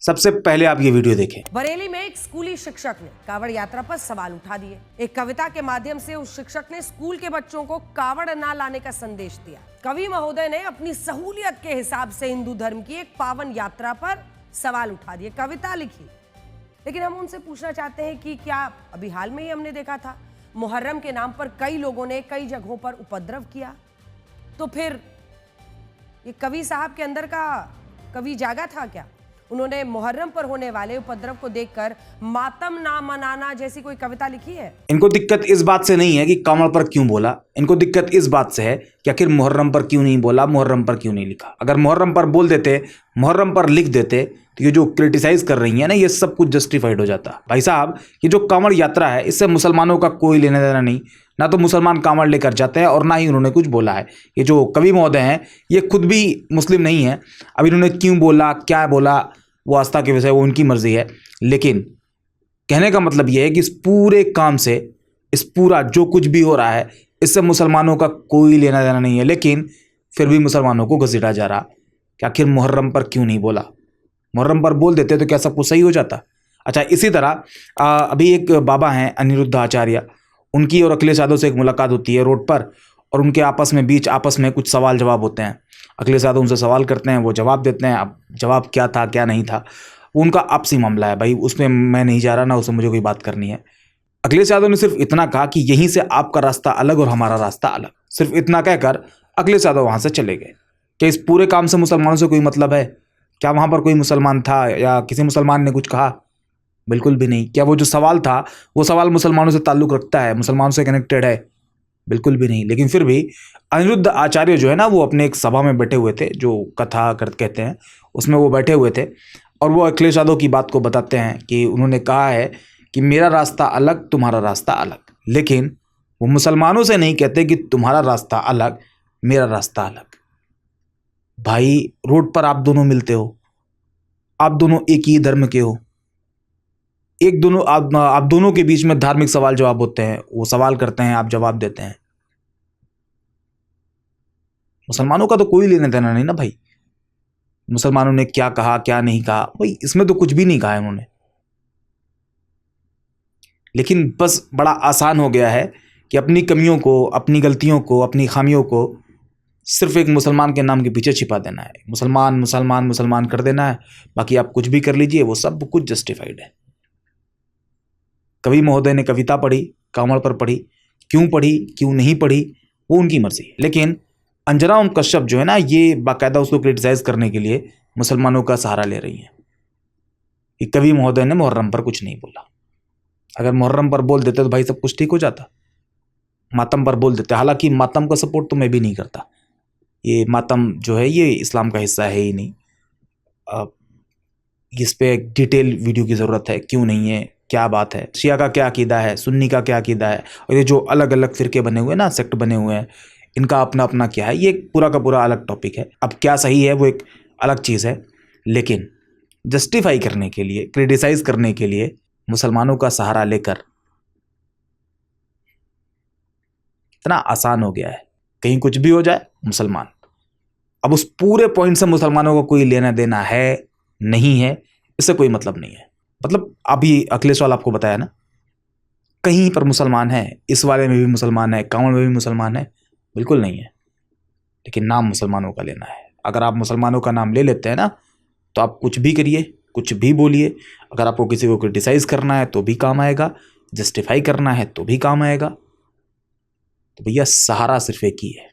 सबसे पहले आप ये वीडियो देखें। बरेली में एक स्कूली शिक्षक ने कावड़ यात्रा पर सवाल उठा दिए। एक कविता के माध्यम से उस शिक्षक ने स्कूल के बच्चों को कावड़ ना लाने का संदेश दिया। कवि महोदय ने अपनी सहूलियत के हिसाब से हिंदू धर्म की एक पावन यात्रा पर सवाल उठा दिए, कविता लिखी। लेकिन हम उनसे पूछना चाहते हैं कि क्या अभी हाल में ही हमने देखा था मुहर्रम के नाम पर कई लोगों ने कई जगहों पर उपद्रव किया, तो फिर ये कवि साहब के अंदर का कवि जागा था क्या? उन्होंने मुहर्रम पर होने वाले उपद्रव को देखकर मातम ना मनाना जैसी कोई कविता लिखी है? इनको दिक्कत इस बात से नहीं है कि कावड़ पर क्यों बोला, इनको दिक्कत इस बात से है कि आखिर मुहर्रम पर क्यों नहीं बोला, मुहर्रम पर क्यों नहीं लिखा। अगर मुहर्रम पर बोल देते, मुहर्रम पर लिख देते, तो ये जो क्रिटिसाइज कर रही है ना, ये सब कुछ जस्टिफाइड हो जाता। भाई साहब, ये जो कावड़ यात्रा है इससे मुसलमानों का कोई लेना देना नहीं, ना तो मुसलमान कावड़ लेकर जाते हैं और ना ही उन्होंने कुछ बोला है। ये जो कवि महोदय हैं ये खुद भी मुस्लिम नहीं है। अब इन्होंने क्यों बोला, क्या बोला, वो आस्था के विषय, वो उनकी मर्जी है। लेकिन कहने का मतलब ये है कि इस पूरे काम से, इस पूरा जो कुछ भी हो रहा है, इससे मुसलमानों का कोई लेना देना नहीं है। लेकिन फिर भी मुसलमानों को घसीटा जा रहा कि आखिर मुहर्रम पर क्यों नहीं बोला। मुहर्रम पर बोल देते तो क्या सब कुछ सही हो जाता। अच्छा, इसी तरह अभी एक बाबा हैं अनिरुद्ध आचार्य, उनकी और अखिलेश यादव से एक मुलाकात होती है रोड पर, और उनके आपस में कुछ सवाल जवाब होते हैं। अखिलेश यादव उनसे सवाल करते हैं, वो जवाब देते हैं। अब जवाब क्या था क्या नहीं था वो उनका आपसी मामला है भाई, उसमें मैं नहीं जा रहा, ना उसमें मुझे कोई बात करनी है। अखिलेश यादव ने सिर्फ इतना कहा कि यहीं से आपका रास्ता अलग और हमारा रास्ता अलग, सिर्फ इतना कहकर अखिलेश यादव वहाँ से चले गए। क्या इस पूरे काम से मुसलमानों से कोई मतलब है? क्या वहाँ पर कोई मुसलमान था या किसी मुसलमान ने कुछ कहा? बिल्कुल भी नहीं। क्या वो जो सवाल था वो सवाल मुसलमानों से ताल्लुक़ रखता है, मुसलमानों से कनेक्टेड है? बिल्कुल भी नहीं। लेकिन फिर भी अनिरुद्ध आचार्य जो है ना, वो अपने एक सभा में बैठे हुए थे, जो कथा कहते हैं, उसमें वो बैठे हुए थे, और वो अखिलेश यादव की बात को बताते हैं कि उन्होंने कहा है कि मेरा रास्ता अलग, तुम्हारा रास्ता अलग। लेकिन वो मुसलमानों से नहीं कहते कि तुम्हारा रास्ता अलग, मेरा रास्ता अलग। भाई, रोड पर आप दोनों मिलते हो, आप दोनों एक ही धर्म के हो, आप दोनों के बीच में धार्मिक सवाल जवाब होते हैं, वो सवाल करते हैं, आप जवाब देते हैं। मुसलमानों का तो कोई लेना देना नहीं ना भाई, मुसलमानों ने क्या कहा क्या नहीं कहा, भाई इसमें तो कुछ भी नहीं कहा है उन्होंने। लेकिन बस बड़ा आसान हो गया है कि अपनी कमियों को, अपनी गलतियों को, अपनी खामियों को सिर्फ एक मुसलमान के नाम के पीछे छिपा देना है। मुसलमान मुसलमान मुसलमान कर देना है, बाकी आप कुछ भी कर लीजिए, वो सब कुछ जस्टिफाइड है। कवि महोदय ने कविता पढ़ी, कावड़ पर पढ़ी, क्यों नहीं पढ़ी, वो उनकी मर्जी। लेकिन अंजना ओम कश्यप जो है ना, ये बाकायदा उसको क्रिटिसाइज करने के लिए मुसलमानों का सहारा ले रही हैं कि कवि महोदय ने मुहर्रम पर कुछ नहीं बोला। अगर मुहर्रम पर बोल देते तो भाई सब कुछ ठीक हो जाता। मातम पर बोल देते, हालांकि मातम का सपोर्ट तो मैं भी नहीं करता। ये मातम जो है ये इस्लाम का हिस्सा है ही नहीं। इस पे एक डिटेल वीडियो की ज़रूरत है, क्यों नहीं है, क्या बात है, शिया का क्या अकीदा है, सुन्नी का क्या अकीदा है, और ये जो अलग अलग फिरके बने हुए हैं ना, सेक्ट बने हुए हैं, इनका अपना अपना क्या है, ये पूरा का पूरा अलग टॉपिक है। अब क्या सही है वो एक अलग चीज़ है। लेकिन जस्टिफाई करने के लिए, क्रिटिसाइज करने के लिए मुसलमानों का सहारा लेकर इतना आसान हो गया है, कहीं कुछ भी हो जाए मुसलमान। अब उस पूरे पॉइंट से मुसलमानों को कोई लेना देना है नहीं है, इससे कोई मतलब नहीं है। मतलब अभी अखिलेश वाला आपको बताया ना, कहीं पर मुसलमान है, इस वाले में भी मुसलमान है, कावड़ में भी मुसलमान है, बिल्कुल नहीं है। लेकिन नाम मुसलमानों का लेना है। अगर आप मुसलमानों का नाम ले लेते हैं ना, तो आप कुछ भी करिए, कुछ भी बोलिए। अगर आपको किसी को क्रिटिसाइज करना है तो भी काम आएगा, जस्टिफाई करना है तो भी काम आएगा। तो भैया सहारा सिर्फ एक ही है,